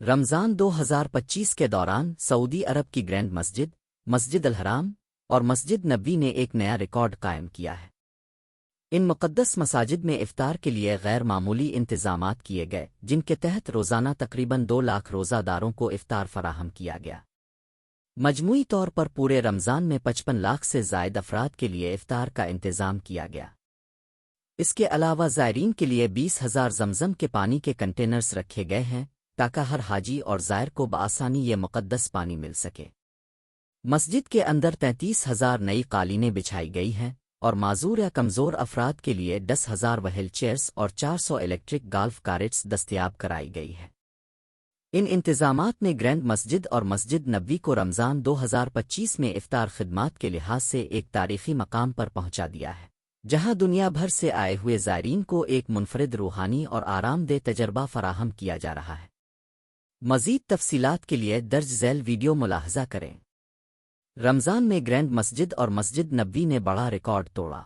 رمضان 2025 کے دوران سعودی عرب کی گرینڈ مسجد، مسجد الحرام اور مسجد نبوی نے ایک نیا ریکارڈ قائم کیا ہے۔ ان مقدس مساجد میں افطار کے لیے غیر معمولی انتظامات کیے گئے، جن کے تحت روزانہ تقریباً 2 لاکھ روزہ داروں کو افطار فراہم کیا گیا۔ مجموعی طور پر پورے رمضان میں 55 لاکھ سے زائد افراد کے لیے افطار کا انتظام کیا گیا۔ اس کے علاوہ زائرین کے لیے 20,000 زمزم کے پانی کے کنٹینرز رکھے گئے ہیں تاکہ ہر حاجی اور زائر کو بآسانی یہ مقدس پانی مل سکے۔ مسجد کے اندر 33,000 نئی قالینیں بچھائی گئی ہیں اور معذور یا کمزور افراد کے لیے 10,000 وہیل چیئرز اور 400 الیکٹرک گالف کارٹس دستیاب کرائی گئی ہے۔ ان انتظامات نے گرینڈ مسجد اور مسجد نبوی کو رمضان 2025 میں افطار خدمات کے لحاظ سے ایک تاریخی مقام پر پہنچا دیا ہے، جہاں دنیا بھر سے آئے ہوئے زائرین کو ایک منفرد روحانی اور آرام دہ تجربہ فراہم کیا جا رہا ہے۔ مزید تفصیلات کے لیے درج ذیل ویڈیو ملاحظہ کریں۔ رمضان میں گرینڈ مسجد اور مسجد نبوی نے بڑا ریکارڈ توڑا۔